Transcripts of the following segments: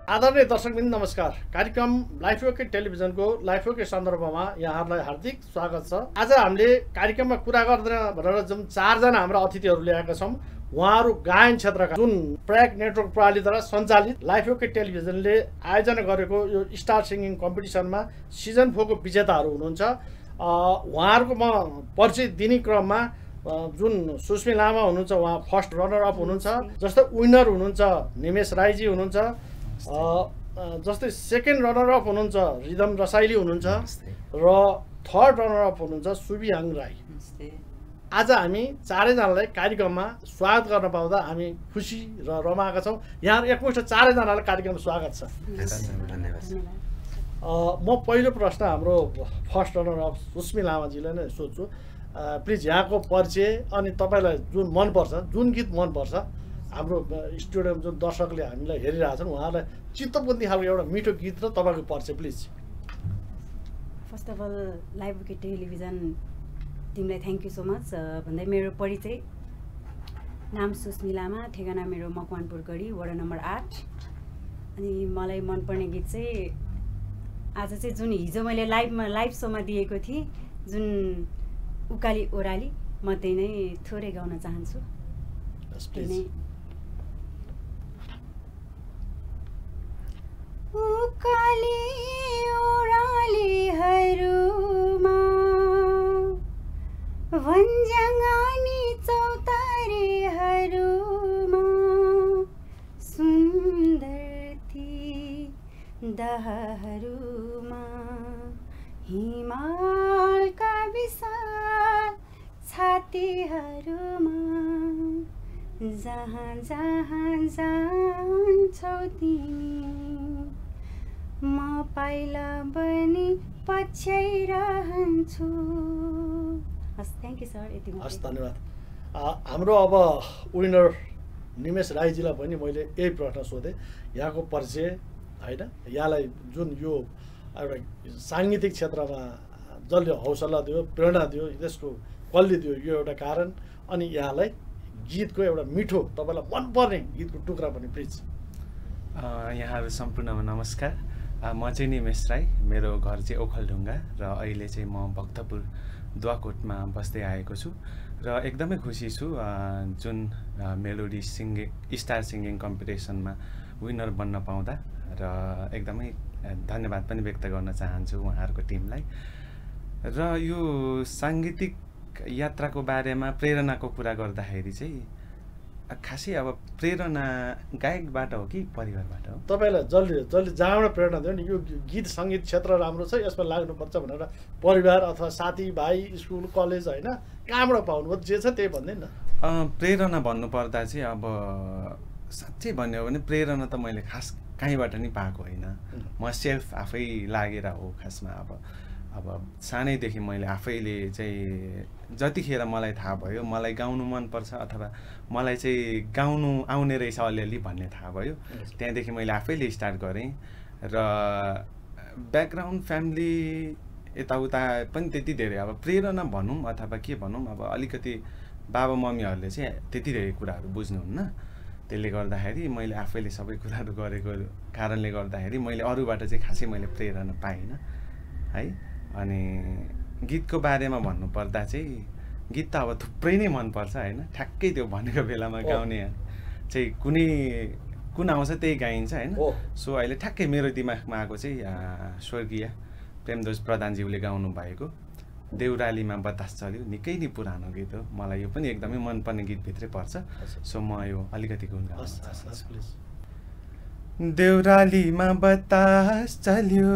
आदरणीय दर्शकवृन्द नमस्कार। कार्यक्रम लाइफओके टेलिभिजनको लाइफओके सन्दर्भमा यहाँहरूलाई हार्दिक स्वागत छ। आज हामीले कार्यक्रममा कुरा गर्दैन भनेर जुन 4 जना हाम्रा अतिथिहरू ल्याएका छौँ, उहाँहरू गायन क्षेत्रका जुन प्रयाग नेटवर्क प्रणालीद्वारा सञ्चालित लाइफओके टेलिभिजनले आयोजना गरेको यो स्टार सिङ्गिङ कम्पिटिसनमा सिजन 4 को विजेताहरू हुनुहुन्छ। उहाँहरूको म परिचय दिने क्रममा जुन सुस्मी लामा हुनुहुन्छ, उहाँ फर्स्ट रनर अप हुनुहुन्छ। जस्तै विनर हुनुहुन्छ निमेश राईजी हुनुहुन्छ। जस्तै सेकेन्ड रनर अप हुनुहुन्छ रिदम रसाइली हुनुहुन्छ र थर्ड रनर अप हुनुहुन्छ सुबिहाङ राई। आज हामी चारैजनालाई कार्यक्रममा स्वागत गर्न पाउँदा हामी खुसी र रमाएका छौँ। यहाँ एकमुष्ट चारैजनालाई कार्यक्रममा स्वागत छ। म पहिलो प्रश्न हाम्रो फर्स्ट रनर अप सुस्मी लामाजीलाई नै सोध्छु। प्लिज यहाँको परिचय अनि तपाईँलाई जुन मनपर्छ, जुन गीत मनपर्छ, हाम्रो स्टुडियोमा जुन दर्शकले हामीलाई हेरिरहेछन् उहाँहरूलाई चित्त बुझ्ने खालको एउटा मिठो गीत र तपाईँको परिचय please. First of all Life OK television टिमलाई थ्याङ्क यू सो मच भन्दै मेरो परिचय नाम सुस्मी लामा, ठेगाना मेरो मकवानपुर गढी, वडा नम्बर 8। अनि मलाई मनपर्ने गीत चाहिँ आज चाहिँ जुन हिजो मैले लाइभ सोमा दिएको थिएँ, जुन उकाली ओराली, म त्यही नै थोरै गाउन चाहन्छु। उकाली ओरालीहरूमा वनजङ्गानी चौतारीहरूमा सुन्दर ती दहहरूमा हिमालका विशाल छातीहरूमा जहाँ जहाँ जान्छौ तिमी म पाइला बनी पछ्याइरहन्छु। हस्, थ्याङ्क यू सर। यति हस्, धन्यवाद। हाम्रो अब विनर निमेश राईजीलाई पनि मैले यही प्रश्न सोधेँ, यहाँको परिचय होइन, यहाँलाई जुन यो एउटा साङ्गीतिक क्षेत्रमा जसले हौसला दियो, प्रेरणा दियो, त्यसको कसले दियो, यो एउटा कारण, अनि यहाँलाई गीतको एउटा मिठो तपाईँलाई मनपर्ने गीतको टुक्रा पनि प्लिज। यहाँहरू सम्पूर्णमा नमस्कार। म चाहिँ निमेश राई, मेरो घर चाहिँ ओखलढुङ्गा र अहिले चाहिँ म भक्तपुर द्वाकोटमा बस्दै आएको छु र एकदमै खुसी छु जुन मेलोडी स्टार सिङ्गिङ कम्पिटिसनमा विनर बन्न पाउँदा, र एकदमै धन्यवाद पनि व्यक्त गर्न चाहन्छु उहाँहरूको टिमलाई। र यो साङ्गीतिक यात्राको बारेमा प्रेरणाको कुरा गर्दाखेरि चाहिँ खासै अब प्रेरणा गायकबाट हो कि परिवारबाट हो? तपाईँलाई जसले जहाँबाट प्रेरणा दियो नि, यो गीत सङ्गीत क्षेत्र राम्रो छ, यसमा लाग्नुपर्छ भनेर परिवार अथवा साथीभाइ, स्कुल कलेज होइन, कहाँबाट पाउनुभयो? जे छ त्यही भन्दै न। प्रेरणा भन्नुपर्दा चाहिँ अब साँच्चै भन्यो भने प्रेरणा त मैले खास कहीँबाट नि पाएको होइन, म सेल्फ आफै लागेर हो खासमा। अब सानैदेखि मैले आफैले चाहिँ जतिखेर मलाई थाहा भयो मलाई गाउनु मनपर्छ अथवा मलाई चाहिँ गाउनु आउने रहेछ अलिअलि भन्ने थाहा भयो, त्यहाँदेखि मैले आफैले स्टार्ट गरेँ। र ब्याकग्राउन्ड फ्यामिली यताउता पनि त्यति धेरै अब प्रेरणा भनौँ अथवा के भनौँ, अब अलिकति बाबा मम्मीहरूले चाहिँ त्यति धेरै कुराहरू बुझ्नुहुन्न। त्यसले गर्दाखेरि मैले आफैले सबै कुराहरू गरेको कारणले गर्दाखेरि मैले अरूबाट चाहिँ खासै मैले प्रेरणा पाइनँ है। अनि गीतको बारेमा भन्नुपर्दा चाहिँ गीत त अब थुप्रै नै मनपर्छ होइन, ठ्याक्कै त्यो भनेको बेलामा गाउने चाहिँ कुन आउँछ त्यही गाइन्छ होइन। सो अहिले ठ्याक्कै मेरो दिमागमा आएको चाहिँ स्वर्गीय प्रेमध्वज प्रधानज्यूले गाउनु भएको देउरालीमा बतास चल्यो, निकै नै पुरानो गीत हो, मलाई यो पनि एकदमै मनपर्ने गीतभित्रै पर्छ। सो म यो अलिकति गुनगाउन चाहन्छु। देउरालीमा बतास चल्यो,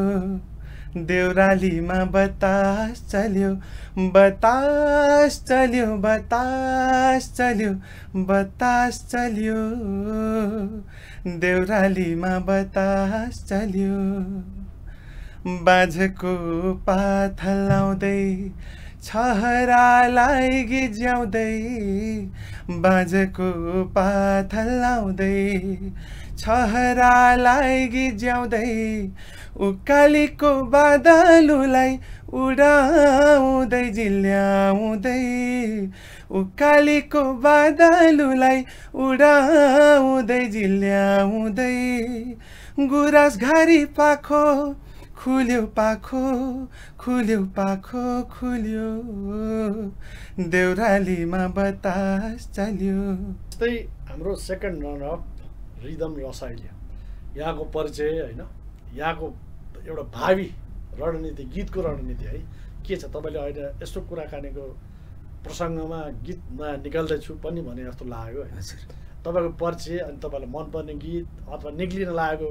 देउरालीमा बतास चल्यो, बतास चल्यो, बतास चल्यो, बतास चल्यो, देउरालीमा बतास चल्यो। बाँझको पाथा लाउँदै छहरालाई गिज्याउँदै, बाँझको पाथा लाउँदै छहरालाई गिज्याउँदै, उकालीको बादलुलाई उडाउँदै जिल्याउँदै, उकालीको बादलुलाई उडाउँदै जिल्याउँदै, गुराँस घारी पाखो खुल्यो पाखो खुल्यो पाखो खुल्यो देउरालीमा बतास चल्यो। त्यस्तै हाम्रो second runner up rhythm Rasaili यहाँको परिचय होइन, यहाँको एउटा भावी रणनीति, गीतको रणनीति है के छ? तपाईँले अहिले यस्तो कुराकानीको प्रसङ्गमा गीतमा निकाल्दैछु पनि भने जस्तो लाग्यो होइन। तपाईँको परिचय अनि तपाईँलाई मनपर्ने गीत अथवा निक्लिन लागेको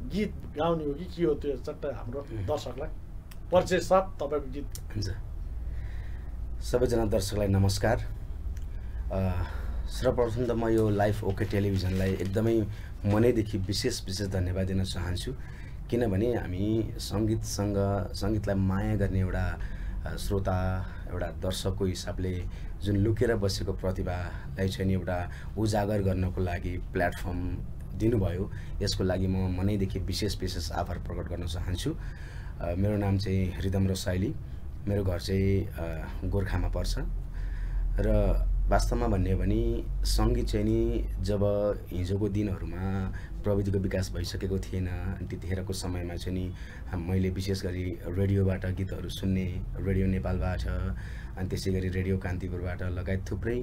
गीत गाउने हो कि के हो, त्यो चट्ट हाम्रो दर्शकलाई परिचय साथ तपाईँको गीत। हुन्छ, सबैजना दर्शकलाई नमस्कार। सर्वप्रथम त म यो लाइफ ओके टेलिभिजनलाई एकदमै मनैदेखि विशेष धन्यवाद दिन चाहन्छु, किनभने हामी सङ्गीतलाई माया गर्ने एउटा श्रोता, एउटा दर्शकको हिसाबले जुन लुकेर बसेको प्रतिभालाई चाहिँ नि एउटा उजागर गर्नको लागि प्लेटफर्म दिनुभयो, यसको लागि म मनैदेखि विशेष आभार प्रकट गर्न चाहन्छु। मेरो नाम चाहिँ रिदम रसाइली, मेरो घर चाहिँ गोर्खामा पर्छ र वास्तवमा भन्ने हो भने सङ्गीत चाहिँ नि जब हिजोको दिनहरूमा प्रविधिको विकास भइसकेको थिएन, त्यतिखेरको समयमा चाहिँ नि मैले विशेष गरी रेडियोबाट गीतहरू सुन्ने, रेडियो नेपालबाट अनि त्यसै गरी रेडियो कान्तिपुरबाट लगायत थुप्रै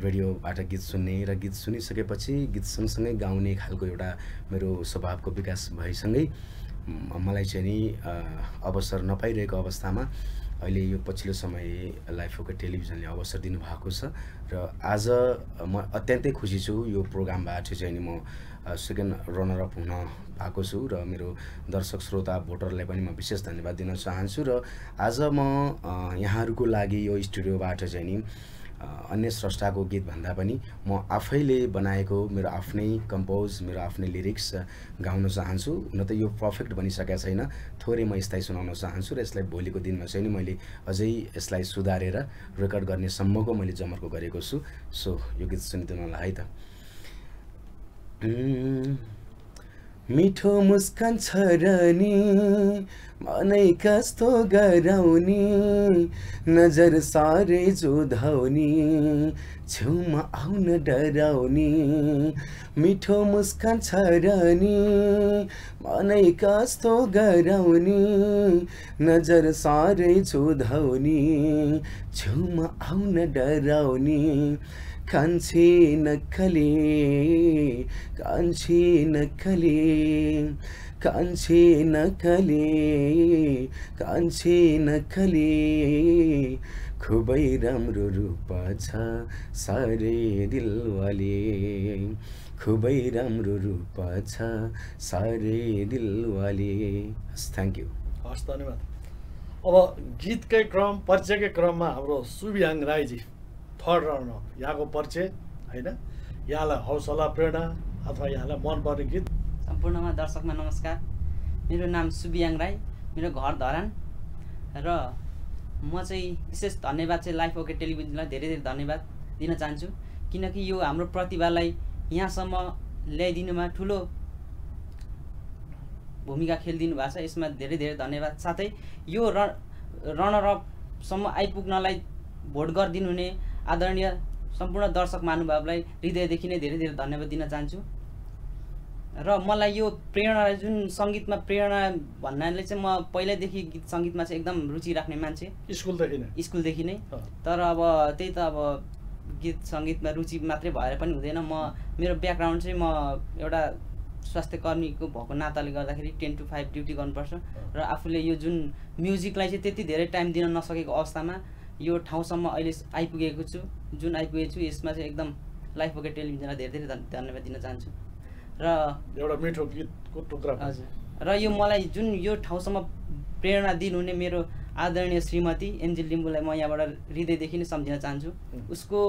रेडियोबाट गीत सुन्ने र गीत सुनिसकेपछि गीत सँगसँगै गाउने खालको एउटा मेरो स्वभावको विकास भएसँगै मलाई चाहिँ नि अवसर नपाइरहेको अवस्थामा अहिले यो पछिल्लो समय लाइफ ओके टेलिभिजनले अवसर दिनुभएको छ र आज म अत्यन्तै खुसी छु। यो प्रोग्रामबाट चाहिँ नि म सेकेन्ड रनर अप हुन पाएको छु र मेरो दर्शक श्रोता भोटरलाई पनि म विशेष धन्यवाद दिन चाहन्छु। र आज म यहाँहरूको लागि यो स्टुडियोबाट चाहिँ नि अन्य स्रष्टाको गीत भन्दा पनि म आफैले बनाएको मेरो आफ्नै कम्पोज, मेरो आफ्नै लिरिक्स गाउन चाहन्छु। हुन त यो पर्फेक्ट बनिसकेको छैन, थोरै म यसलाई सुनाउन चाहन्छु र यसलाई भोलिको दिनमा चाहिँ नि मैले अझै यसलाई सुधारेर रेकर्ड गर्ने सम्मको मैले जमर्को गरेको छु। सो यो गीत सुनिदिनुलाई है त। मिठो मुस्कान छ र नि मनै कस्तो गराउने, नजर साह्रै जोधाउने, छेउमा आउन डराउने। मिठो मुस्कान छ र नि मनै कस्तो गराउने, नजर साह्रै जोधाउने, छेउमा आउन डराउने। कान्छे नक्कले कान्छे नक्कले कान्छे नक्कले कान्छे नक्कले, खुबै राम्रो रूप छ साह्रै दिलवाले, खुबै राम्रो रूप छ साह्रै दिलवाले। Thank you. हस्, धन्यवाद। अब गीतकै क्रम, परिचयकै क्रममा हाम्रो सुबियाङ राईजी थर्ड रनर अप, यहाँको परिचय होइन, यहाँलाई हौसला प्रेरणा अथवा यहाँलाई मनपर्ने गीत। सम्पूर्णमा दर्शकमा नमस्कार। मेरो नाम सुबियाङ राई, मेरो घर धरान र म चाहिँ विशेष धन्यवाद चाहिँ लाइफ ओके टेलिभिजनलाई धेरै धन्यवाद दिन चाहन्छु, किनकि यो हाम्रो प्रतिभालाई यहाँसम्म ल्याइदिनुमा ठुलो भूमिका खेलिदिनु भएको छ। यसमा धेरै धन्यवाद। साथै यो रनर अपसम्म आइपुग्नलाई भोट गरिदिनु हुने आदरणीय सम्पूर्ण दर्शक महानुभावलाई हृदयदेखि नै धेरै धन्यवाद दिन चाहन्छु। र मलाई यो प्रेरणा, जुन सङ्गीतमा प्रेरणा भन्नाले चाहिँ म पहिल्यैदेखि गीत सङ्गीतमा चाहिँ एकदम रुचि राख्ने मान्छे, स्कुलदेखि नै। तर अब त्यही त अब गीत सङ्गीतमा रुचि मात्रै भएर पनि हुँदैन। मेरो ब्याकग्राउन्ड चाहिँ म एउटा स्वास्थ्य कर्मीको भएको नाताले गर्दाखेरि 10 to 5 ड्युटी गर्नुपर्छ र आफूले यो जुन म्युजिकलाई चाहिँ त्यति धेरै टाइम दिन नसकेको अवस्थामा यो ठाउँसम्म अहिले आइपुगेको छु, जुन आइपुगेको छु। यसमा चाहिँ एकदम लाइफ ओके टेलिभिजनलाई धेरै धन्यवाद दिन चाहन्छु। र एउटा मिठो गीतको टुक्रा। हजुर। र यो मलाई जुन यो ठाउँसम्म प्रेरणा दिनुहुने मेरो आदरणीय श्रीमती एन्जेल लिम्बूलाई म यहाँबाट हृदयदेखि नै सम्झिन चाहन्छु। उसको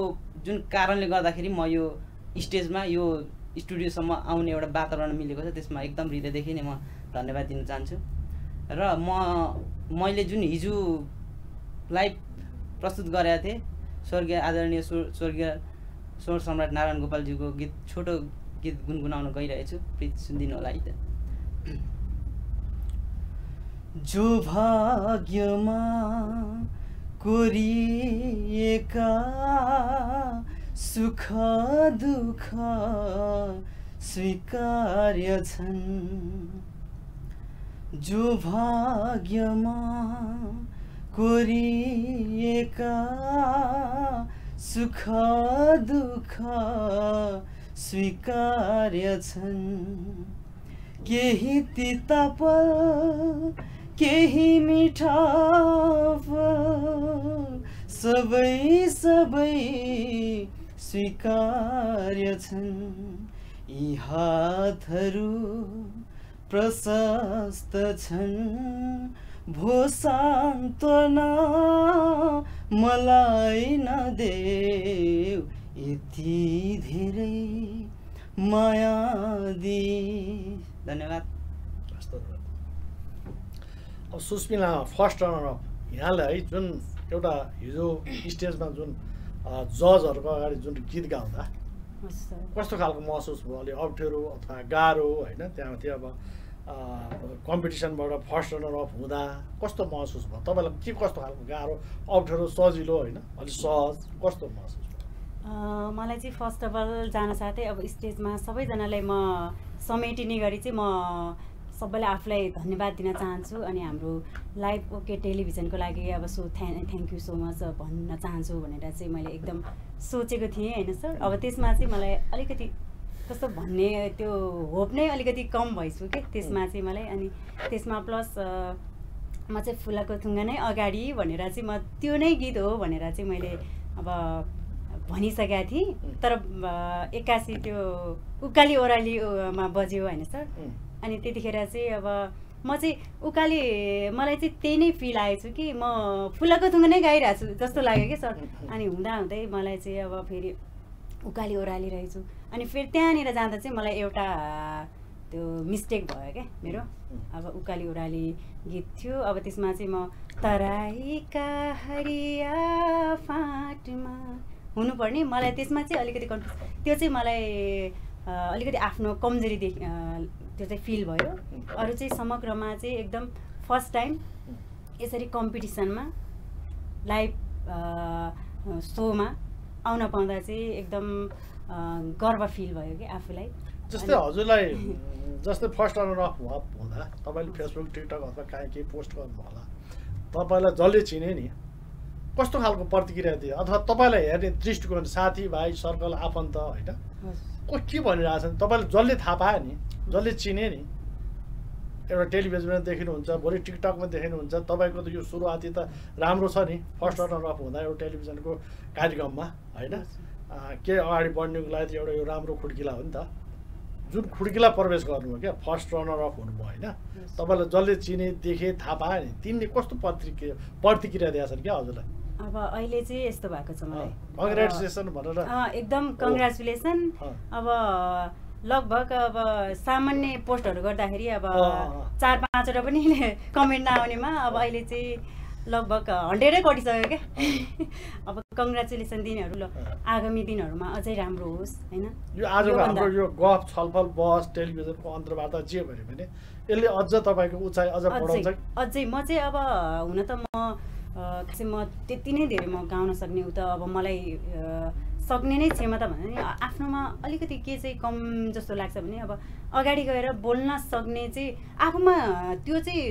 जुन कारणले गर्दाखेरि म यो स्टेजमा, यो स्टुडियोसम्म आउने एउटा वातावरण मिलेको छ, त्यसमा एकदम हृदयदेखि नै म धन्यवाद दिन चाहन्छु। र मैले जुन हिजो लाइभ प्रस्तुत गरेका थिएँ स्वर्गीय आदरणीय स्वर्गीय स्वर सम्राट नारायण गोपालजीको गीत, छोटो गीत गुनगुनाउन गइरहेछु, प्लिज सुनिदिनु होला है त। जो भाग्यमा कोरिएका सुख दुःख स्वीकार्य छन् जो भाग्यमा कोरिएका सुख दुःख स्वीकार्य छन् केही तिता पल केही मिठा पल सबै सबै स्वीकार्य छन् यी हातहरू प्रशस्त छन् भो सान्त्वना मलाई नदेऊ यति धेरै माया दि। धन्यवाद। अब सुस्मिला फर्स्ट रनर अप यहाँलाई है जुन एउटा हिजो स्टेजमा जुन जजहरूको अगाडि जुन गीत गाउँदा कस्तो खालको महसुस भयो? अलि अप्ठ्यारो अथवा गाह्रो होइन? त्यहाँमाथि अब कम्पिटिसनबाट फर्स्ट रनर अप हुँदा कस्तो महसुस भयो तपाईँलाई? के कस्तो खालको गाह्रो अप्ठ्यारो सजिलो होइन अलिक सहज कस्तो महसुस भयो? मलाई चाहिँ फर्स्ट अफ अल जान साथै अब स्टेजमा सबैजनालाई म समेटिने गरी चाहिँ म सबैलाई आफूलाई धन्यवाद दिन चाहन्छु अनि हाम्रो लाइभ ओके टेलिभिजनको लागि अब थ्याङ्क यू सो मच भन्न चाहन्छु भनेर चाहिँ मैले एकदम सोचेको थिएँ होइन सर। अब त्यसमा चाहिँ मलाई अलिकति कस्तो भन्ने त्यो होप नै अलिकति कम भइछु कि त्यसमा चाहिँ मलाई। अनि त्यसमा प्लस म चाहिँ फुलाको थुङ्गा नै अगाडि भनेर चाहिँ म त्यो नै गीत हो भनेर चाहिँ मैले अब भनिसकेका थिएँ। तर एक्कासी त्यो उकाली ओह्रालीमा बज्यो होइन सर। अनि त्यतिखेर चाहिँ अब म चाहिँ उकाली मलाई चाहिँ त्यही नै फिल आएछु कि म फुलाको थुङ्गा नै गाइरहेको छु जस्तो लाग्यो कि सर। अनि हुँदाहुँदै मलाई चाहिँ अब फेरि उकाली ओह्राली रहेछु अनि फेरि त्यहाँनिर जाँदा चाहिँ मलाई एउटा त्यो मिस्टेक भयो क्या मेरो। अब उकाली ओह्राली गीत थियो अब त्यसमा चाहिँ म तराईका हरिया फाँटमा हुनुपर्ने मलाई त्यसमा चाहिँ अलिकति कन्फ्युज त्यो चाहिँ मलाई अलिकति आफ्नो कमजोरी त्यो चाहिँ फिल भयो। अरू चाहिँ समग्रमा चाहिँ एकदम फर्स्ट टाइम यसरी कम्पिटिसनमा लाइभ सोमा आउन पाउँदा चाहिँ एकदम गर्व फिल भयो कि आफूलाई। जस्तै हजुरलाई जस्तै फर्स्ट रनर अप हुँदा तपाईँले फेसबुक टिकटक अथवा कहीँ केही पोस्ट गर्नु होला तपाईँलाई जसले चिने नि कस्तो खालको प्रतिक्रिया दियो अथवा तपाईँलाई हेर्ने दृष्टिकोण साथीभाइ सर्कल आफन्त होइन को के भनिरहेछन् तपाईँले जसले थाहा पायो नि जसले चिने नि एउटा टेलिभिजनमा देखिनुहुन्छ भोलि टिकटकमा देखिनुहुन्छ तपाईँको त यो सुरुवाती त राम्रो छ नि फर्स्ट रनर अप हुँदा एउटा टेलिभिजनको कार्यक्रममा होइन के अगाडि बढ्नुको लागि त एउटा यो राम्रो खुड्किला हो नि त जुन खुड्किला प्रवेश गर्नुभयो क्या फर्स्ट रनर अप हुनुभयो होइन तपाईँलाई जसले चिने देखे थाहा पायो नि तिनले कस्तो प्रतिक्रिया दिएका छन् क्या हजुरलाई? अब अहिले चाहिँ यस्तो भएको छ मलाई कङ्ग्रेचुलेसन भनेर एकदम कङ्ग्रेचुलेसन। अब लगभग अब सामान्य पोस्टहरू गर्दाखेरि अब 4-5वटा पनि कमेन्ट नआउनेमा अब अहिले चाहिँ लगभग 100 कटिसक्यो क्या। अब कङ्ग्रेचुलेसन दिनेहरू ल आगामी दिनहरूमा अझै राम्रो होस् होइन। यो आजको हाम्रो यो गफ छलफल बहस टेलिभिजनको अन्तर्वार्ता जे भन्यो भने यसले अझ तपाईँको उचाइ अझ बढाउँछ अझै। म चाहिँ अब हुन त खासै म त्यति नै धेरै म गाउन सक्ने उ त अब मलाई सक्ने नै क्षमता भन्दा नि आफ्नोमा अलिकति के चाहिँ कम जस्तो लाग्छ भने अब अगाडि गएर बोल्न सक्ने चाहिँ आफूमा त्यो चाहिँ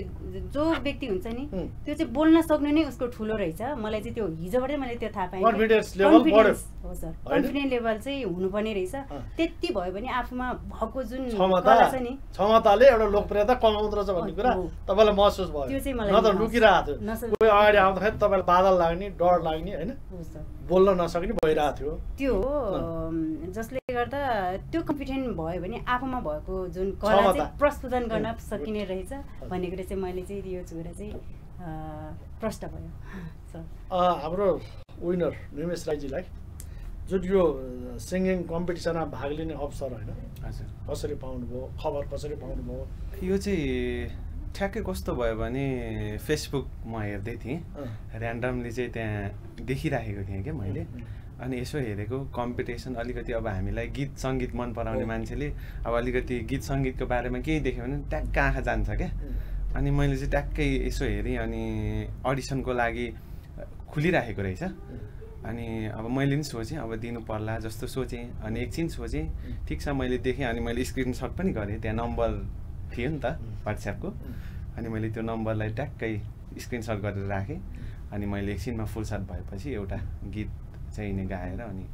जो व्यक्ति हुन्छ नि त्यो चाहिँ बोल्न सक्ने नै उसको ठुलो रहेछ। मलाई चाहिँ त्यो हिजोबाटै मैले त्यो थाहा पाएँ। कन्फिडेन्स हो सर कन्फिडेन्ट लेभल चाहिँ हुनुपर्ने रहेछ। त्यति भयो भने आफूमा भएको जुन कला छ नि क्षमताले एउटा लोकप्रियता कमाउँदो रहेछ भन्ने कुरा तपाईँलाई महसुस भयो? त्यो चाहिँ मलाई न त लुकिरहेको थियो कोही अगाडि आउँदाखेरि तपाईँलाई बादल लाग्ने डर लाग्ने होइन बोल्न नसक्ने भइरहेको थियो त्यो जसले गर्दा त्यो कन्फिडेन्ट भयो भने आफूमा भएको जुन कला चाहिँ प्रस्तुतन गर्न सकिने रहेछ भन्ने कुरा चाहिँ मैले चाहिँ यो कुरा चाहिँ प्रष्ट भयो। हाम्रो विनर निमेश राईजीलाई जुन यो सिङ्गिङ कम्पिटिसनमा भाग लिने अवसर होइन कसरी पाउनुभयो खबर कसरी पाउनुभयो? यो चाहिँ ठ्याक्कै कस्तो भयो भने फेसबुक म हेर्दै थिएँ ऱ्यान्डमली चाहिँ त्यहाँ देखिराखेको थिएँ क्या मैले। अनि यसो हेरेको कम्पिटिसन अलिकति अब हामीलाई गीत सङ्गीत मन पराउने मान्छेले अब अलिकति गीत सङ्गीतको बारेमा केही देख्यो भने ट्याक्क आँखा जान्छ क्या। अनि मैले चाहिँ ट्याक्कै यसो हेरेँ अनि अडिसनको लागि खुलिराखेको रहेछ अनि अब मैले नि सोचेँ अब दिनु पर्ला जस्तो सोचेँ अनि एकछिन सोचेँ ठिक छ मैले देखेँ अनि मैले स्क्रिनसट पनि गरेँ त्यहाँ नम्बर थियो नि त व्हाट्सएपको अनि मैले त्यो नम्बरलाई ट्याक्कै स्क्रिनसट गरेर राखेँ अनि मैले एकछिनमा फुर्सद भएपछि एउटा गीत चाहिँ नि गाएर अनि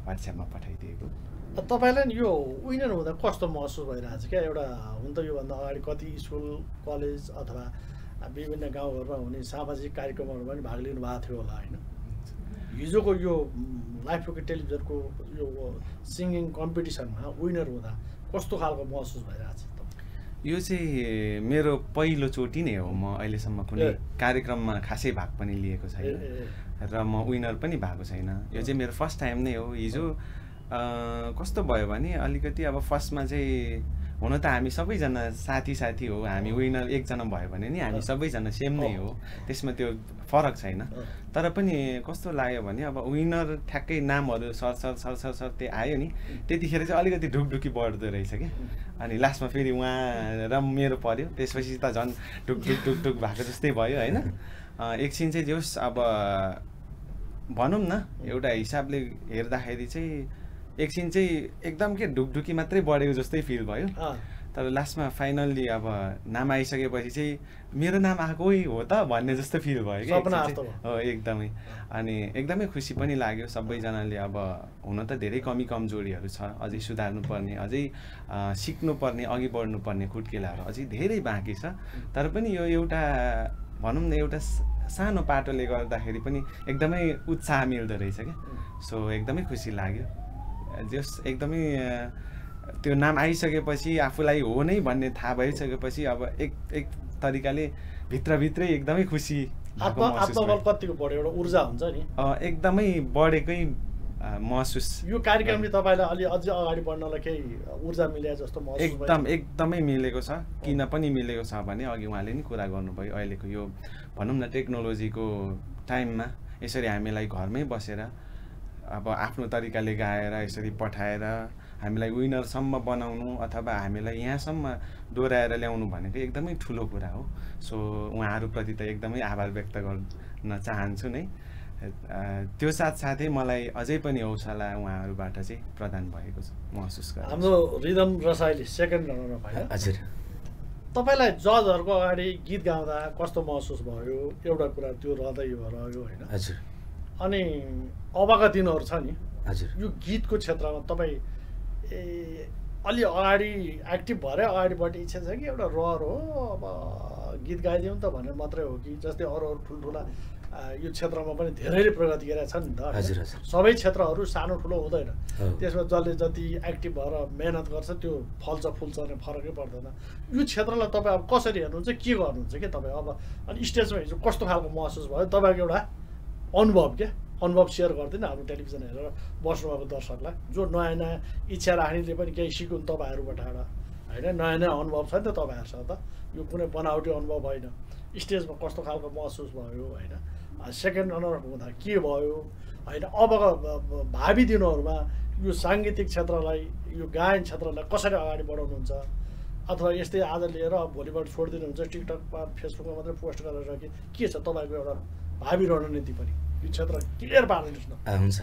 व्हाट्सएपमा पठाइदिएको तपाईँलाई नि यो विनर हुँदा कस्तो महसुस भइरहेको छ क्या एउटा हुन त योभन्दा अगाडि कति स्कुल कलेज अथवा विभिन्न गाउँघरमा हुने सामाजिक कार्यक्रमहरूमा पनि भाग लिनु भएको थियो होला होइन हिजोको यो लाइफ ओके टेलिभिजनको यो सिङ्गिङ कम्पिटिसनमा विनर हुँदा कस्तो खालको महसुस भइरहेको छ यो चाहिँ मेरो पहिलोचोटि नै हो म अहिलेसम्म कुनै कार्यक्रममा खासै भाग पनि लिएको छैन र म विनर पनि भएको छैन यो चाहिँ मेरो फर्स्ट टाइम नै हो हिजो कस्तो भयो भने अलिकति अब फर्स्टमा चाहिँ हुन त हामी सबैजना साथी हो हामी विनर एकजना भयो भने नि हामी सबैजना सेम नै हो त्यसमा त्यो फरक छैन तर पनि कस्तो लाग्यो भने अब विनर ठ्याक्कै नामहरू सर त्यो आयो नि त्यतिखेर चाहिँ अलिकति ढुकढुकी बढ्दो रहेछ क्या अनि लास्टमा फेरि उहाँ र मेरो पर्यो त्यसपछि त झन् ढुक भएको जस्तै भयो होइन एकछिन चाहिँ जोस् अब भनौँ न एउटा हिसाबले हेर्दाखेरि चाहिँ एकछिन चाहिँ एकदम के ढुकढुकी मात्रै बढेको जस्तै फिल भयो तर लास्टमा फाइनल्ली अब नाम आइसकेपछि चाहिँ मेरो नाम आएकै हो त भन्ने जस्तो फिल भयो क्या हो एकदमै अनि एकदमै खुसी पनि लाग्यो सबैजनाले अब हुन त धेरै कमी कमजोरीहरू छ अझै सुधार्नुपर्ने अझै सिक्नुपर्ने अघि बढ्नुपर्ने खुट्केलाहरू अझै धेरै बाँकी छ तर पनि यो एउटा भनौँ न एउटा सानो पाटोले गर्दाखेरि पनि एकदमै उत्साह मिल्दो रहेछ क्या सो एकदमै खुसी लाग्यो जस एकदमै त्यो नाम आइसकेपछि आफूलाई हो नै भन्ने थाहा भइसकेपछि अब एक तरिकाले भित्रभित्रै एकदमै खुसी आत्मबल कतिको बढ्यो एउटा ऊर्जा हुन्छ नि एकदमै बढेकै महसुस यो कार्यक्रमले तपाईँलाई अलि अझै अगाडि बढ्नलाई केही ऊर्जा मिले जस्तो महसुस एकदमै मिलेको छ किन पनि मिलेको छ भने अघि उहाँले नि कुरा गर्नुभयो अहिलेको यो भनौँ न टेक्नोलोजीको टाइममा यसरी हामीलाई घरमै बसेर अब आफ्नो तरिकाले गाएर यसरी पठाएर हामीलाई विनरसम्म बनाउनु अथवा हामीलाई यहाँसम्म डोराएर ल्याउनु भनेको एकदमै ठुलो कुरा हो सो उहाँहरूप्रति त एकदमै आभार व्यक्त गर्न चाहन्छु नै त्यो साथसाथै मलाई अझै पनि हौसला उहाँहरूबाट चाहिँ प्रदान भएको छ महसुस गरेँ हाम्रो रिदम रसाइली सेकेन्ड रनर भयो हजुर तपाईँलाई जजहरूको अगाडि गीत गाउँदा कस्तो महसुस भयो एउटा कुरा त्यो रहँदै रह्यो होइन हजुर अनि अबका दिनहरू छ नि हजुर यो गीतको क्षेत्रमा तपाईँ अलि अगाडि एक्टिभ भएर अगाडिबाट इच्छा छ कि एउटा रहर हो अब गीत गाइदिउँ त भनेर मात्रै हो कि जस्तै अरू ठुल्ठुला यो क्षेत्रमा पनि धेरैले प्रगति गरेका छन् नि त हजुर सबै क्षेत्रहरू सानो ठुलो हुँदैन त्यसमा जसले जति एक्टिभ भएर मेहनत गर्छ त्यो फल्छ फुल्छ भने फरकै पर्दैन यो क्षेत्रलाई तपाईँ अब कसरी हेर्नुहुन्छ के गर्नुहुन्छ कि तपाईँ अब अनि स्टेजमा हिजो कस्तो खालको महसुस भयो तपाईँको एउटा अनुभव सेयर गरिदिनु हाम्रो टेलिभिजन हेरेर बस्नुभएको दर्शकलाई जो नयाँ नयाँ इच्छा राख्नेले पनि केही सिकुन् तपाईँहरूबाट होइन नयाँ नयाँ अनुभव छ नि त तपाईँहरूसँग त यो कुनै बनावटी अनुभव होइन स्टेजमा कस्तो खालको महसुस भयो होइन सेकेन्ड रनर हुँदा के भयो होइन अबका भावी दिनहरूमा यो साङ्गीतिक क्षेत्रलाई यो गायन क्षेत्रलाई कसरी अगाडि बढाउनुहुन्छ अथवा यस्तै आज लिएर भोलिबाट छोडिदिनुहुन्छ टिकटकमा फेसबुकमा मात्रै पोस्ट गरेर कि के छ तपाईँको एउटा भावी रणनीति पनि यो क्षेत्र क्लियर पार्दिनुहोस् न हुन्छ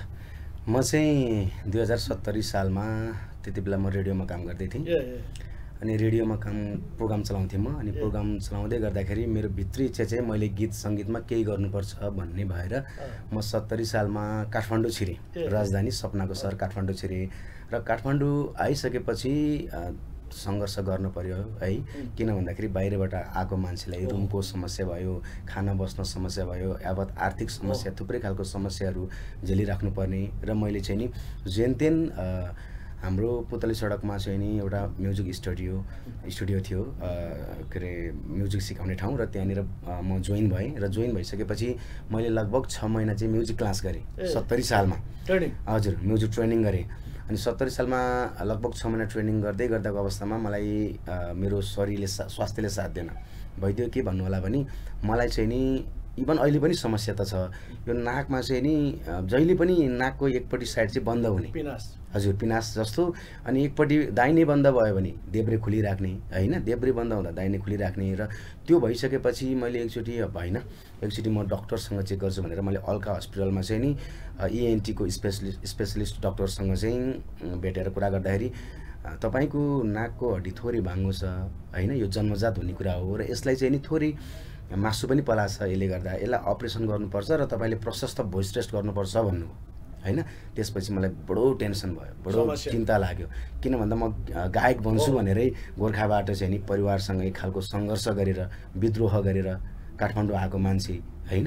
म चाहिँ 2070 सालमा त्यति बेला म रेडियोमा काम गर्दै थिएँ अनि रेडियोमा प्रोग्राम चलाउँथेँ म अनि प्रोग्राम चलाउँदै गर्दाखेरि मेरो भित्री इच्छा चाहिँ मैले गीत सङ्गीतमा केही गर्नुपर्छ भन्ने भएर म 70 सालमा काठमाडौँ छिरेँ राजधानी सपनाको सहर काठमाडौँ छिरेँ र काठमाडौँ आइसकेपछि सङ्घर्ष गर्नु पर्यो है किन भन्दाखेरि बाहिरबाट आएको मान्छेलाई रुमको समस्या भयो खाना बस्न समस्या भयो यावत आर्थिक समस्या थुप्रै खालको समस्याहरू झेलिराख्नु पर्ने र मैले चाहिँ नि जेनतेन हाम्रो पुतली सडकमा चाहिँ नि एउटा म्युजिक स्टुडियो थियो के अरे म्युजिक सिकाउने ठाउँ र त्यहाँनिर म जोइन भएँ र जोइन भइसकेपछि मैले लगभग 6 महिना चाहिँ म्युजिक क्लास गरेँ 70 सालमा हजुर म्युजिक ट्रेनिङ गरेँ अनि 70 सालमा लगभग 6 महिना ट्रेनिङ गर्दै गर्दाको अवस्थामा मलाई मेरो शरीरले स्वास्थ्यले साथ दिएन भइदियो के भन्नु होला भने मलाई चाहिँ नि इभन अहिले पनि समस्या त छ यो नाकमा चाहिँ नि जहिले पनि नाकको एकपट्टि साइड चाहिँ बन्द हुने हजुर पिनास जस्तो अनि एकपट्टि दाहिने बन्द भयो भने देब्रे खुलिराख्ने होइन देब्रे बन्द हुँदा दाहिने खुलिराख्ने र त्यो भइसकेपछि मैले एकचोटि म डक्टरसँग चेक गर्छु भनेर मैले अल्का हस्पिटलमा चाहिँ नि ENT को स्पेसलिस्ट डक्टरसँग चाहिँ भेटेर कुरा गर्दाखेरि तपाईको नाकको हड्डी थोरै भाङ्गो छ होइन यो जन्मजात हुने कुरा हो र यसलाई चाहिँ नि थोरै मासु पनि पलाछ यसले गर्दा यसलाई अपरेसन गर्नुपर्छ र तपाईले प्रशस्त भोइस टेस्ट गर्नुपर्छ भन्नु हैन त्यसपछि मलाई बडो टेन्सन भयो बडो चिन्ता लाग्यो किन भन्दा म गायक बन्छु भनेरै गोरखाबाट चाहिँ नि परिवारसँग एक खालको संघर्ष गरेर विद्रोह गरेर काठमाडौँ आएको मान्छे हैन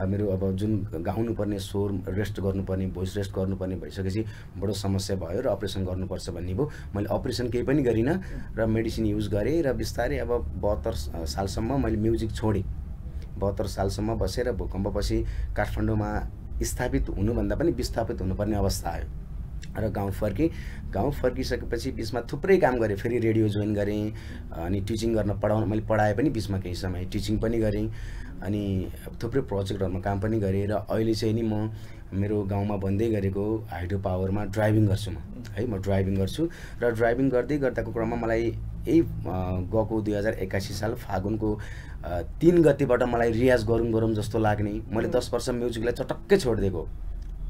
मेरो अब जुन गाउनु पर्ने स्वर रेस्ट गर्नुपर्ने भोइस रेस्ट गर्नुपर्ने भइसकेपछि बडो समस्या भयो र अपरेसन गर्नुपर्छ भन्ने भयो मैले अपरेसन केही पनि गरिन र मेडिसिन युज गरे र बिस्तारै अब 72 सालसम्म मैले म्युजिक छोडे 72 सालसम्म बसेर भूकम्पपछि काठमाडौँमा स्थापित हुनुभन्दा पनि विस्थापित हुनुपर्ने अवस्था आयो र गाउँ फर्किसकेपछि बिचमा थुप्रै काम गरेँ फेरि रेडियो जोइन गरेँ अनि टिचिङ गर्न पढाउन मैले पढाए पनि बिचमा केही समय टिचिङ पनि गरेँ अनि थुप्रै प्रोजेक्टहरुमा काम पनि गरेँ र अहिले चाहिँ नि म मेरो गाउँमा बन्दै गरेको हाइड्रो पावरमा ड्राइभिङ गर्छु म ड्राइभिङ गर्छु र ड्राइभिङ गर्दाको क्रममा मलाई यही गएको 2081 साल फागुनको 3 गतेबाट मलाई रियाज गरौँ जस्तो लाग्ने मैले 10 वर्ष म्युजिकलाई चटक्कै छोड्दिएको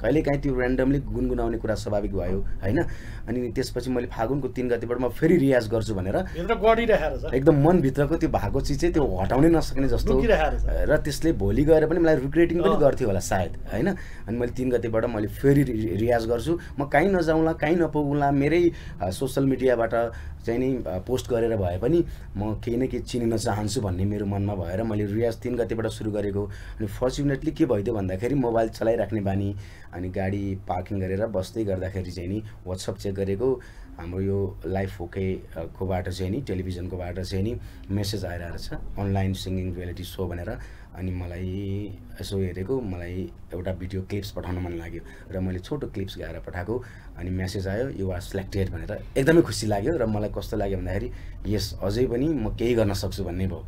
कहिलेकाहीँ त्यो र्यान्डमली गुनगुनाउने कुरा स्वाभाविक भयो हैन अनि त्यसपछि मैले फागुनको 3 गतेबाट म फेरि रियाज गर्छु भनेर भित्र गडिरहेको छ एकदम मन भित्रको त्यो भएको चीज चाहिँ त्यो हटाउनै नसक्ने जस्तो र त्यसले भोलि गएर पनि मलाई रिग्रेटिङ पनि गर्थ्यो होला सायद हैन अनि मैले 3 गतेबाट मैले फेरि रियाज गर्छु म कहीँ नजाउँला कहीँ नपुगौँला मेरै सोशल मिडियाबाट चाहिँ नि पोस्ट गरेर भए पनि म केही न केही चिनिन चाहन्छु भन्ने मेरो मनमा भएर मैले रियाज 3 गतेबाट सुरु गरेको अनि फर्चुनेटली के भइदियो भन्दाखेरि मोबाइल चलाइराख्ने बानी अनि गाडी पार्किङ गरेर बस्दै गर्दाखेरि चाहिँ नि WhatsApp चेक गरेको हाम्रो यो लाइफ ओके कोबाट चाहिँ नि टेलिभिजनकोबाट चाहिँ नि मेसेज आइरहेको छ अनलाइन सिंगिङ रियालिटी शो भनेर अनि मलाई यसो हेरेको मलाई एउटा भिडियो क्लिप्स पठाउन मन लाग्यो र मैले छोटो क्लिप्स गाएर पठाएको अनि मेसेज आयो यु आर सिलेक्टेड भनेर एकदमै खुसी लाग्यो र मलाई कस्तो लाग्यो भन्दाखेरि यस अझै पनि म केही गर्न सक्छु भन्ने भयो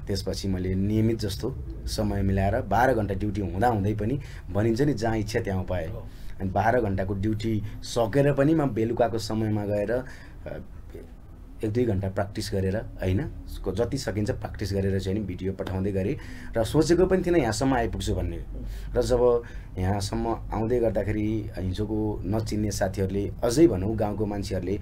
त्यसपछि मैले नियमित जस्तो समय मिलाएर 12 घण्टा ड्युटी हुँदै पनि भनिन्छ नि जहाँ इच्छा त्यहाँ पाए अनि 12 घण्टाको ड्युटी सकेर पनि म बेलुकाको समयमा गएर 1-2 घण्टा प्र्याक्टिस गरेर हैन जति सकिन्छ प्र्याक्टिस गरेर चाहिँ भिडियो पठाउँदै गरे र सोचेको पनि थिएन यहाँसम्म आइपुग्छु भन्ने र जब यहाँसम्म आउँदै गर्दाखेरि हिजोको नचिन्ने साथीहरूले अझै भनौँ गाउँको मान्छेहरूले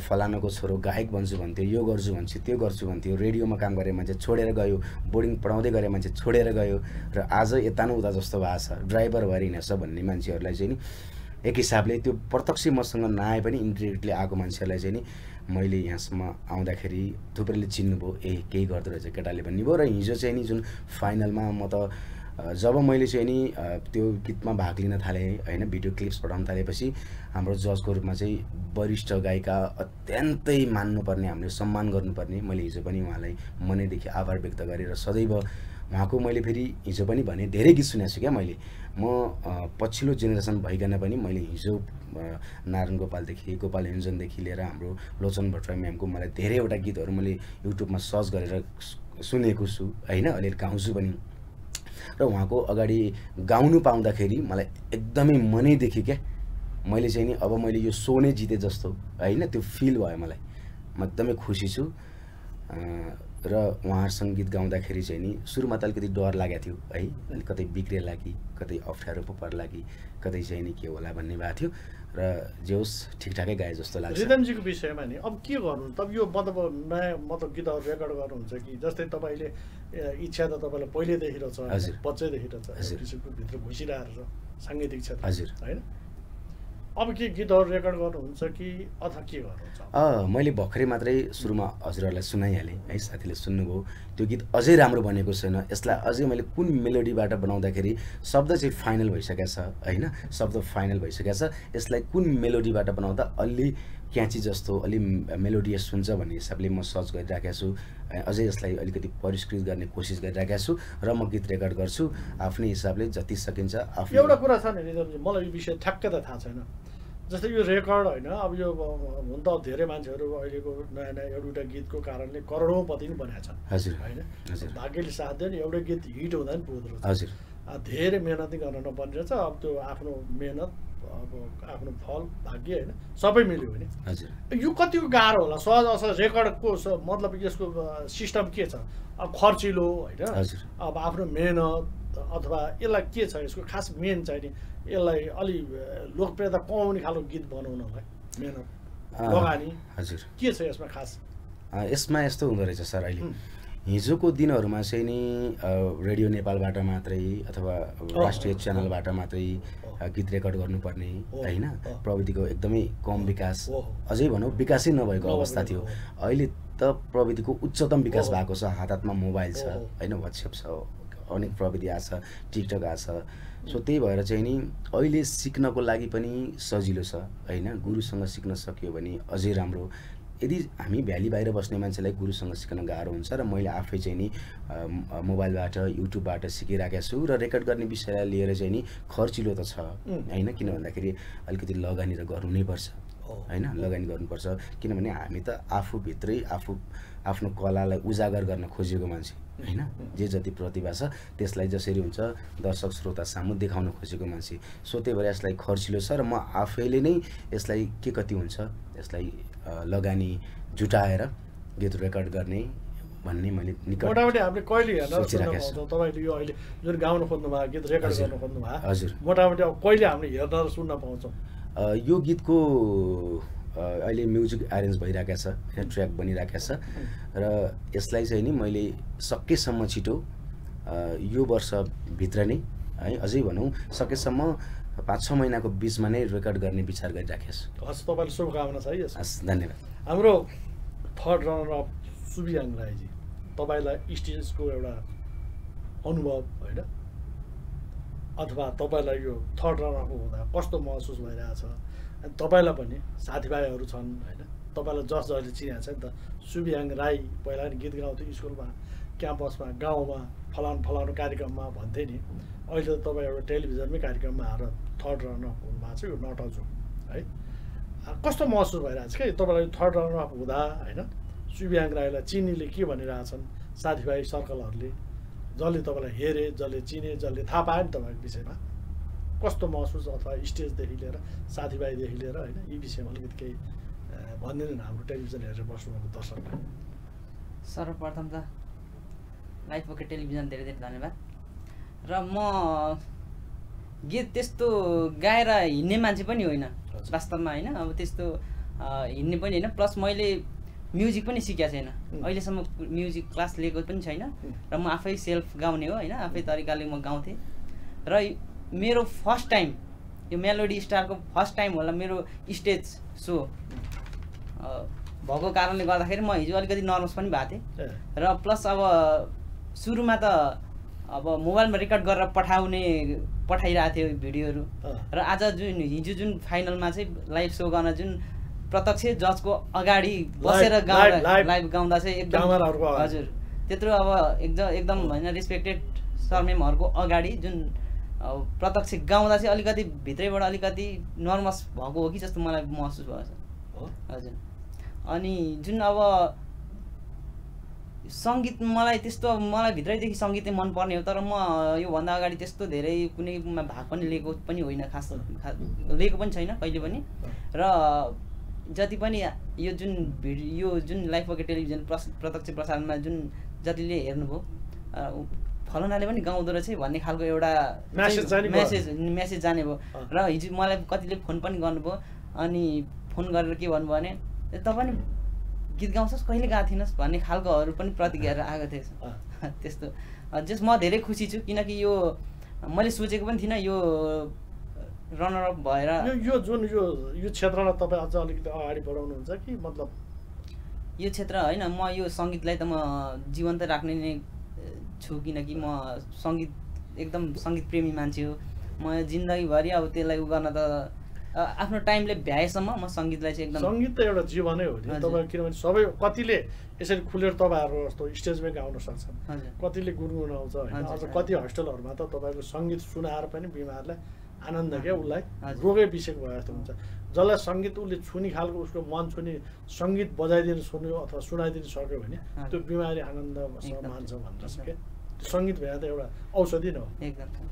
फलानाको छोरो गायक बन्छु भन्थ्यो यो गर्छु भन्थ्यो त्यो गर्छु भन्थ्यो रेडियोमा काम गरे मान्छे छोडेर गयो बोर्डिङ पढाउँदै गरे मान्छे छोडेर गयो र आज यता न उता जस्तो भएको छ ड्राइभर भएर हिँड्छ भन्ने मान्छेहरूलाई चाहिँ नि एक हिसाबले त्यो प्रत्यक्ष मसँग नआए पनि इन्डिरेक्टली आएको मान्छेहरूलाई चाहिँ नि मैले यहाँसम्म आउँदाखेरि थुप्रैले चिन्नुभयो केही गर्दो रहेछ केटाले भन्ने भयो र हिजो चाहिँ नि जुन फाइनलमा म त जब मैले चाहिँ नि त्यो गीतमा भाग लिन थालेँ हैन भिडियो क्लिप्स पठाउन थालेपछि हाम्रो जजको रूपमा चाहिँ वरिष्ठ गायिका अत्यन्तै मान्नुपर्ने हामीले सम्मान गर्नुपर्ने मैले हिजो पनि उहाँलाई मनैदेखि आभार व्यक्त गरेँ र सदैव उहाँको मैले फेरि हिजो पनि भने धेरै गीत सुनेको छु क्या मैले म पछिल्लो जेनेरेसन भइकन पनि मैले हिजो नारायण गोपाल हेन्जनदेखि लिएर हाम्रो लोचन भट्टराई म्यामको मलाई धेरैवटा गीतहरू मैले युट्युबमा सर्च गरेर सुनेको छु हैन अहिले गाउँछु पनि र उहाँको अगाडि गाउनु पाउँदाखेरि मलाई एकदमै मनैदेखि क्या मैले चाहिँ नि अब मैले यो सो नै जिते जस्तो हैन त्यो फिल भयो मलाई म एकदमै खुसी छु र उहाँहरुसँग गीत गाउँदाखेरि चाहिँ नि सुरुमा त अलिकति डर लागेको थियो है अनि कतै बिग्रेला कि कतै अप्ठ्यारो पो पर्ला कि कतै चाहिँ नि के होला भन्ने भएको थियो र जेउस ठिकठाकै गाए जस्तो लाग्छ रिदमजीको विषयमा नि अब के गर्नु तब यो मतलब गीतहरु रेकर्ड गर्नुहुन्छ कि जस्तै तपाईले इच्छा त तपाईलाई पहिलेदेखि रहेछ बच्चैदेखि रहेछ त्यसको भित्र घुसिरहेको छ सांगीतिक क्षेत्र हजुर हैन अब के गीतहरु रेकर्ड गर्नुहुन्छ कि अथवा के गर्नुहुन्छ मैले भर्खरै मात्रै सुरुमा हजुरहरुलाई सुनाइहालेँ है साथीले सुन्नुभयो त्यो गीत अझै राम्रो बनेको छैन यसलाई अझै मैले कुन मेलोडीबाट बनाउँदाखेरि शब्द चाहिँ फाइनल भइसकेको छ हैन शब्द फाइनल भइसकेको छ यसलाई कुन मेलोडीबाट बनाउँदा अलि क्याची जस्तो अलि मेलोडियस हुन्छ भन्ने हिसाबले म सर्च गरिराखेको छु अझै यसलाई अलिकति परिष्कृत गर्ने कोसिस गरिराखेको छु र म गीत रेकर्ड गर्छु आफ्नै हिसाबले जति सकिन्छ आफ्नो एउटा कुरा छ नि मलाई यो विषय ठ्याक्कै त थाहा छैन जस्तै यो रेकर्ड होइन अब यो हुन त धेरै मान्छेहरू अहिलेको नयाँ नयाँ एउटा गीतको कारणले करोडौँपति पनि बनेका छन् हजुर होइन हजुर भाग्यले साथ दियो नि एउटै गीत हिट हुँदा पनि पुग्दो रहेछ हजुर धेरै मेहनत गर्न नपर्ने रहेछ अब त्यो आफ्नो मेहनत अब आफ्नो फल भाग्य होइन सबै मिल्यो भने हजुर यो कतिको गाह्रो होला सहज असहज रेकर्डको मतलब यसको सिस्टम के छ अब खर्चिलो होइन हजुर अब आफ्नो मेहनत अथवा यसलाई के छ यसको खास मेन चाहिँ नि यसलाई अलि लोकप्रियता कमाउने खालको गीत बनाउनलाई मेहनत लगानी हजुर के छ यसमा खास यसमा यस्तो हुँदो रहेछ सर अहिले हिजोको दिनहरूमा चाहिँ नि रेडियो नेपालबाट मात्रै अथवा राष्ट्रिय च्यानलबाट मात्रै गीत रेकर्ड गर्नुपर्ने होइन प्रविधिको एकदमै कम विकास अझै भनौँ विकासै नभएको अवस्था थियो अहिले त प्रविधिको उच्चतम विकास भएको छ हात हातमा मोबाइल छ होइन वाट्सएप छ अनेक प्रविधि आछ टिकटक आछ सो त्यही भएर चाहिँ नि अहिले सिक्नको लागि पनि सजिलो छ होइन गुरुसँग सिक्न सकियो भने अझै राम्रो यदि हामी भ्याली बाहिर बस्ने मान्छेलाई गुरुसँग सिक्न गाह्रो हुन्छ र मैले आफै चाहिँ नि मोबाइलबाट युट्युबबाट सिकिरहेको छु र रेकर्ड गर्ने विषयलाई लिएर चाहिँ नि खर्चिलो त छ होइन किन भन्दाखेरि अलिकति लगानी त गर्नु नै पर्छ होइन लगानी गर्नुपर्छ किनभने हामी त आफूभित्रै आफ्नो कलालाई उजागर गर्न खोजेको मान्छे होइन जे जति प्रतिभा छ त्यसलाई जसरी हुन्छ दर्शक श्रोता सामु देखाउन खोजेको मान्छे सो त्यही भएर यसलाई खर्चिलो छ र म आफैले नै यसलाई के कति हुन्छ यसलाई लगानी जुटाएर गीत रेकर्ड गर्ने भन्ने मैले मोटामोटी हामीले कहिले हेर्न सुन्न पाउँछौँ तपाईँले यो अहिले जुन गाउन खोज्नु भयो गीत रेकर्ड गर्न खोज्नु भयो हजुर मोटामोटी अब कहिले हामीले हेर्न र सुन्न पाउँछौँ यो गीतको अहिले म्युजिक एरेन्ज भइरहेको छ यहाँ ट्र्याक बनिरहेको छ र यसलाई चाहिँ नि मैले सकेसम्म छिटो यो वर्षभित्र नै है अझै भनौँ सकेसम्म 5-6 महिनाको बिचमा नै रेकर्ड गर्ने विचार गरिराखेको छु हस् तपाईँले शुभकामना छ है यस हस् धन्यवाद हाम्रो थर्ड रनर अफ सुबियाङ राईजी तपाईँलाई स्टेजको एउटा अनुभव होइन अथवा तपाईँलाई यो थर्ड रनरको हुँदा कस्तो महसुस भइरहेछ अनि तपाईँलाई पनि साथीभाइहरू छन् होइन तपाईँलाई जस जसले चिनेको छ नि त सुबियाङ राई पहिला नि गीत गाउँथ्यो स्कुलमा क्याम्पसमा गाउँमा फलानु कार्यक्रममा भन्थे नि अहिले त तपाईँ एउटा टेलिभिजनमै कार्यक्रममा आएर थर्ड रनर हुनुभएको छ यो नटजु है कस्तो महसुस भइरहेछ कि तपाईँलाई थर्ड रनर हुँदा होइन सुबियाङ राईलाई चिनीले के भनिरहेछन् साथीभाइ सर्कलहरूले जसले तपाईँलाई हेरे जसले चिने जसले थाहा पायो नि तपाईँको विषयमा कस्तो महसुस अथवा स्टेजदेखि लिएर साथीभाइदेखि लिएर होइन यी विषयमा अलिकति केही भनिदिनु न हाम्रो टेलिभिजन हेरेर बस्नुभएको दर्शकलाई सर्वप्रथम त लाइफ ओके टेलिभिजन धेरै धेरै धन्यवाद र म गीत त्यस्तो गाएर हिँड्ने मान्छे पनि होइन वास्तवमा होइन अब त्यस्तो हिँड्ने पनि होइन प्लस मैले म्युजिक पनि सिकेको छैन अहिलेसम्म म्युजिक क्लास लिएको पनि छैन र म आफै सेल्फ गाउने हो होइन आफै तरिकाले म गाउँथेँ र मेरो फर्स्ट टाइम यो मेलोडी स्टारको फर्स्ट टाइम होला मेरो स्टेज सो भएको कारणले गर्दाखेरि म हिजो अलिकति नर्भस पनि भएको थिएँ र प्लस अब सुरुमा त अब मोबाइलमा रेकर्ड गरेर पठाइरहेको थियो भिडियोहरू र आज हिजो जुन फाइनलमा चाहिँ लाइभ सो गर्न जुन प्रत्यक्ष जजको अगाडि बसेर लाइभ गाउँदा चाहिँ एकदम हजुर त्यत्रो अब एकदम होइन रेस्पेक्टेड सरमेमहरूको अगाडि जुन प्रत्यक्ष गाउँदा चाहिँ अलिकति भित्रैबाट अलिकति नर्भस भएको हो कि जस्तो मलाई महसुस भएको छ हजुर अनि जुन अब सङ्गीत मलाई त्यस्तो मलाई भित्रैदेखि सङ्गीत नै मनपर्ने हो तर म योभन्दा अगाडि त्यस्तो धेरै कुनैमा भाग पनि लिएको पनि होइन खास लिएको पनि छैन कहिले पनि र जति पनि यो जुन लाइफ ओके टेलिभिजन प्रत्यक्ष प्रसारणमा जुन जतिले हेर्नुभयो फलानाले पनि गाउँदो रहेछ भन्ने खालको एउटा मेसेज जाने भयो र हिजो मलाई कतिले फोन पनि गर्नुभयो अनि फोन गरेर के भन्नुभयो भने तपाईँ गीत गाउँछस् कहिले गाएको थिएनस् भन्ने खालकोहरू पनि प्रतिक्रियाहरू आएको थिएछ त्यस्तो जस म धेरै खुसी छु किनकि यो मैले सोचेको पनि थिइनँ यो रनर अप भएर यो क्षेत्रलाई तपाईँ अझ अलिकति अगाडि बढाउनुहुन्छ कि मतलब यो क्षेत्र होइन म यो सङ्गीतलाई त म जीवन्त राख्ने नै छु किनकि म एकदम सङ्गीत प्रेमी मान्छे हो म जिन्दगीभरि अब त्यसलाई उ गर्न त आफ्नो टाइमले भ्याएसम्म म सङ्गीतलाई चाहिँ एकदम सङ्गीत त एउटा जीवनै हो नि तपाईँ किनभने सबै कतिले यसरी खुलेर तपाईँहरू जस्तो स्टेजमै गाउन सक्छन् कतिले गुनगुनाउँछ होइन अझ कति होस्टेलहरूमा त तपाईँको सङ्गीत सुनाएर पनि बिमारलाई आनन्द क्या उसलाई हजुर। रोगै बिसेको भए जस्तो हुन्छ। जसलाई सङ्गीत उसले छुने खालको उसको मन छुने सङ्गीत बजाइदिनु सुन्यो अथवा सुनाइदिनु सक्यो भने त्यो बिमारी आनन्दसँग एकदम। मान्छ भन्छ क्या। त्यो सङ्गीत भए त एउटा औषधि नै हो। एकदम सर।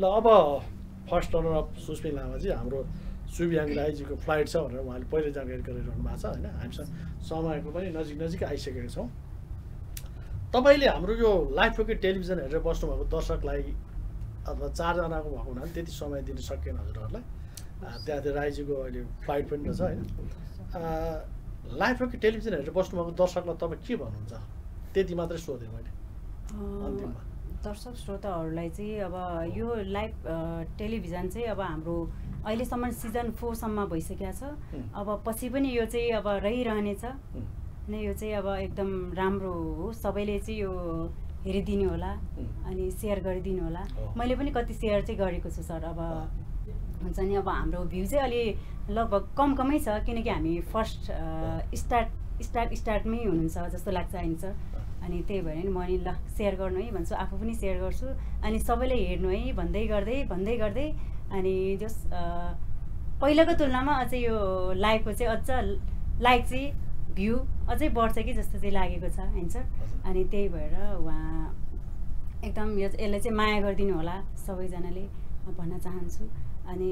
ल अब फर्स्ट रनर अफ सुस्मी लामाजी हाम्रो सुबियाङ राईजीको फ्लाइट छ भनेर उहाँले पहिले जानकारी गराइरहनु भएको छ होइन। हामीसँग समयको पनि नजिक आइसकेका छौँ। तपाईँले हाम्रो यो लाइभ फोके टेलिभिजन हेरेर बस्नुभएको दर्शकलाई अथवा 4 जनाको भएको हुनाले त्यति समय दिन सकिएन हजुरहरूलाई। त्यहाँ राईजीको अहिले फ्लाइट पनि रहेछ होइन। लाइभ फोके टेलिभिजन हेरेर बस्नुभएको दर्शकलाई तपाईँ के भन्नुहुन्छ? त्यति मात्रै सोधेँ मैले अन्तिममा। दर्शक श्रोताहरूलाई चाहिँ अब यो लाइभ टेलिभिजन चाहिँ अब हाम्रो अहिलेसम्म सिजन 4 सम्म भइसकेको छ। अब पछि पनि यो चाहिँ अब रहिरहनेछ अनि यो चाहिँ अब एकदम राम्रो हो। सबैले चाहिँ यो हेरिदिनु होला अनि सेयर गरिदिनु होला। मैले पनि कति सेयर चाहिँ गरेको छु सर। अब हुन्छ नि अब हाम्रो भ्यू चाहिँ अलि लगभग कमै छ किनकि हामी फर्स्ट स्टार्टमै हुनुहुन्छ जस्तो लाग्छ होइन सर। अनि त्यही भएर नि म नि ल सेयर गर्नु है भन्छु, आफू पनि सेयर गर्छु अनि सबैले हेर्नु है भन्दै गर्दै अनि जस पहिलाको तुलनामा अझै यो लाइभको चाहिँ अझ लाइक चाहिँ भ्यू अझै बढ्छ कि जस्तो चाहिँ लागेको छ होइन सर। अनि त्यही भएर उहाँ एकदम यसलाई चाहिँ माया गरिदिनु होला सबैजनाले भन्न चाहन्छु। अनि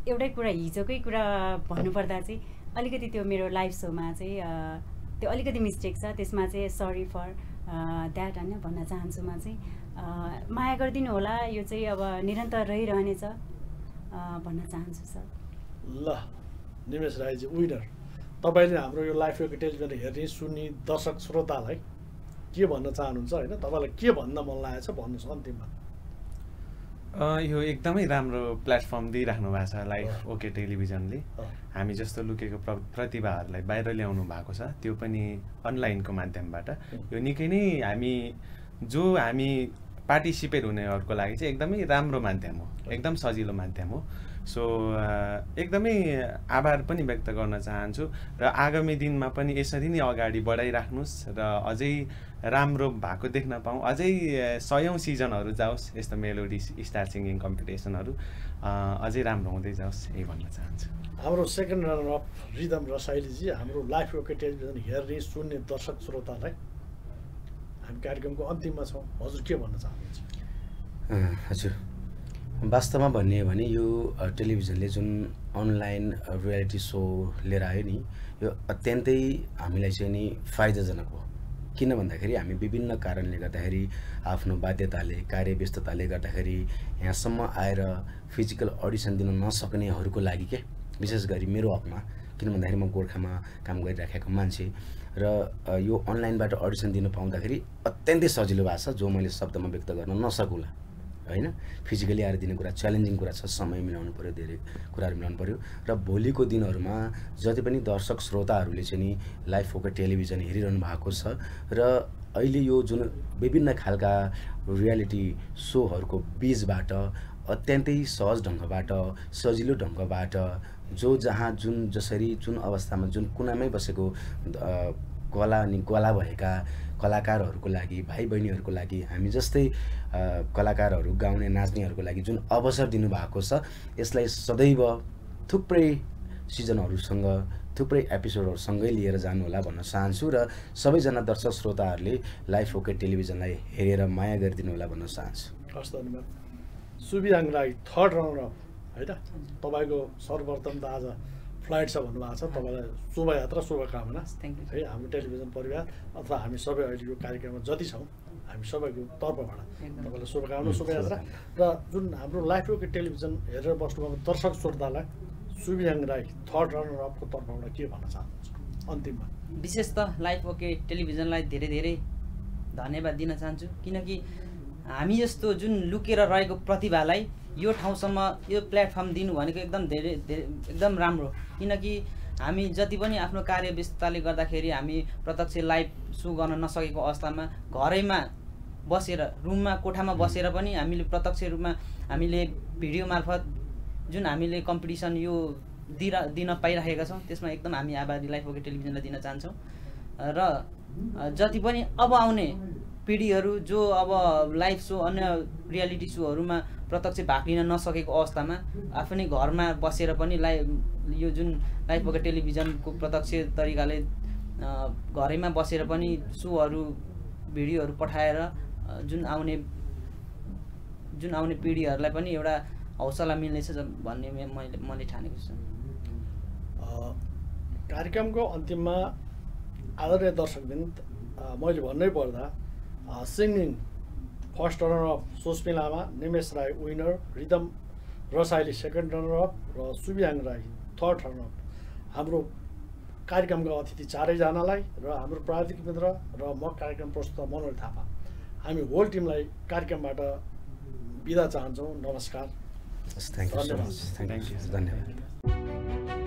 एउटै कुरा हिजोकै कुरा भन्नुपर्दा चाहिँ अलिकति त्यो मेरो लाइभ सोमा चाहिँ त्यो अलिकति मिस्टेक छ, त्यसमा चाहिँ सरी फर द्याट होइन भन्न चाहन्छु। म चाहिँ माया गरिदिनु होला, यो चाहिँ अब निरन्तर रहिरहनेछ भन्न चाहन्छु सर। ल निमेश राईजी विनर, तपाईँले हाम्रो यो लाइभ फोके टेलिभिजन हेर्ने सुन्ने दर्शक श्रोतालाई के भन्न चाहनुहुन्छ होइन? तपाईँलाई के भन्न मन लागेको छ भन्नुहोस् अन्तिममा। यो एकदमै राम्रो प्लेटफर्म दिइराख्नु भएको छ लाइभ ओके टेलिभिजनले। हामी जस्तो लुकेको प्रतिभाहरूलाई बाहिर ल्याउनु भएको छ, त्यो पनि अनलाइनको माध्यमबाट। यो निकै नै हामी पार्टिसिपेट हुनेहरूको लागि चाहिँ एकदमै राम्रो माध्यम हो, एकदम सजिलो माध्यम हो। सो एकदमै आभार पनि व्यक्त गर्न चाहन्छु र आगामी दिनमा पनि यसरी नै अगाडि बढाइराख्नुहोस् र अझै राम्रो भएको देख्न पाऊँ, अझै 100औं सिजनहरू जाओस् यस्तो मेलोडी स्टार सिङ्गिङ कम्पिटिसनहरू अझै राम्रो हुँदै जाओस्, यही भन्न चाहन्छु। हाम्रो सेकेन्ड रनर अफ रिदम रसाइलीजी, हाम्रो लाइभ ओके टेलिभिजन हेर्ने सुन्ने दर्शक श्रोतालाई हामी कार्यक्रमको अन्तिममा छौँ, हजुर के भन्न चाहनुहुन्छ? हजुर, वास्तवमा भन्ने हो भने यो टेलिभिजनले जुन अनलाइन रियालिटी सो लिएर आयो नि, यो अत्यन्तै हामीलाई चाहिँ नि फाइदाजनक हो। किन भन्दाखेरि हामी विभिन्न कारणले गर्दाखेरि आफ्नो बाध्यताले कार्यव्यस्तताले गर्दाखेरि यहाँसम्म आएर फिजिकल अडिसन दिन नसक्नेहरूको लागि के विशेष गरी मेरो हकमा, किन भन्दाखेरि म गोर्खामा काम गरिराखेको मान्छे र यो अनलाइनबाट अडिसन दिन पाउँदाखेरि अत्यन्तै सजिलो भएको छ, जो मैले शब्दमा व्यक्त गर्न नसकुला होइन। फिजिकली आएर दिने कुरा च्यालेन्जिङ कुरा छ, समय मिलाउनु पऱ्यो, धेरै कुराहरू मिलाउनु पऱ्यो। र भोलिको दिनहरूमा जति पनि दर्शक श्रोताहरूले चाहिँ नि लाइभ फोके टेलिभिजन हेरिरहनु भएको छ र अहिले यो जुन विभिन्न खालका रियालिटी सोहरूको बिचबाट अत्यन्तै सहज ढङ्गबाट सजिलो ढङ्गबाट जो जहाँ जुन जसरी जुन अवस्थामा जुन कुनामै बसेको कला अनि कला भएका कलाकारहरूको लागि, भाइ बहिनीहरूको लागि, हामी जस्तै कलाकारहरू गाउने नाच्नेहरूको लागि जुन अवसर दिनुभएको छ, यसलाई सदैव थुप्रै सिजनहरूसँग थुप्रै एपिसोडहरूसँगै लिएर जानु होला भन्न चाहन्छु र सबैजना दर्शक श्रोताहरूले लाइभ फोके टेलिभिजनलाई हेरेर माया गरिदिनु होला भन्न चाहन्छु। हस्, धन्यवाद। सुबियाङ राई थर्ड रनर अप होइन, तपाईँको सर्वप्रथम त आज फ्लाइट छ भन्नुभएको छ, तपाईँलाई शुभयात्रा शुभकामना है हाम्रो टेलिभिजन परिवार अथवा हामी सबै अहिले यो कार्यक्रममा जति छौँ हामी सबैको तर्फबाट तपाईँलाई शुभकामना शुभयात्रा। र जुन हाम्रो लाइभ फोके टेलिभिजन हेरेर बस्नुभएको दर्शक श्रोतालाई सुबियाङ राई थर्ड रनर अपको तर्फबाट के भन्न चाहनुहुन्छ अन्तिममा? विशेष त लाइभ ओके टेलिभिजनलाई धेरै धेरै धन्यवाद दिन चाहन्छु, किनकि हामी जस्तो जुन लुकेर रहेको प्रतिभालाई यो ठाउँसम्म यो प्लेटफर्म दिनु भनेको एकदम राम्रो। किनकि हामी जति पनि आफ्नो कार्यव्यस्तताले गर्दाखेरि हामी प्रत्यक्ष लाइभ सो गर्न नसकेको अवस्थामा घरैमा बसेर रुममा कोठामा बसेर पनि हामीले प्रत्यक्ष रूपमा हामीले भिडियो मार्फत जुन हामीले कम्पिटिसन यो दिन पाइरहेका छौँ, त्यसमा एकदम हामी आभारी लाइभ ओके टेलिभिजनलाई दिन चाहन्छौँ। र जति पनि अब आउने पिँढीहरू जो अब लाइभ सो अन्य रियालिटी सोहरूमा प्रत्यक्ष भाग लिन नसकेको अवस्थामा आफ्नै घरमा बसेर पनि यो जुन लाइभ ओके टेलिभिजनको प्रत्यक्ष तरिकाले घरैमा बसेर पनि सोहरू भिडियोहरू पठाएर जुन आउने पिँढीहरूलाई पनि एउटा हौसला मिल्नेछ भन्ने मैले ठानेको छु। कार्यक्रमको अन्तिममा आदरणीय दर्शकवृन्द, मैले भन्नै पर्दा singing first runner up Susmi Lama, Nimesh Rai winner, Ridam Rasaili second runner up र Subyang Rai third runner up. हाम्रो कार्यक्रमका अतिथि चारैजनालाई र हाम्रो प्राविधिक मित्र र म कार्यक्रम प्रस्तुता मनोज थापा, हामी होल टिमलाई कार्यक्रमबाट बिदा चाहन्छौँ। नमस्कार, धन्यवाद।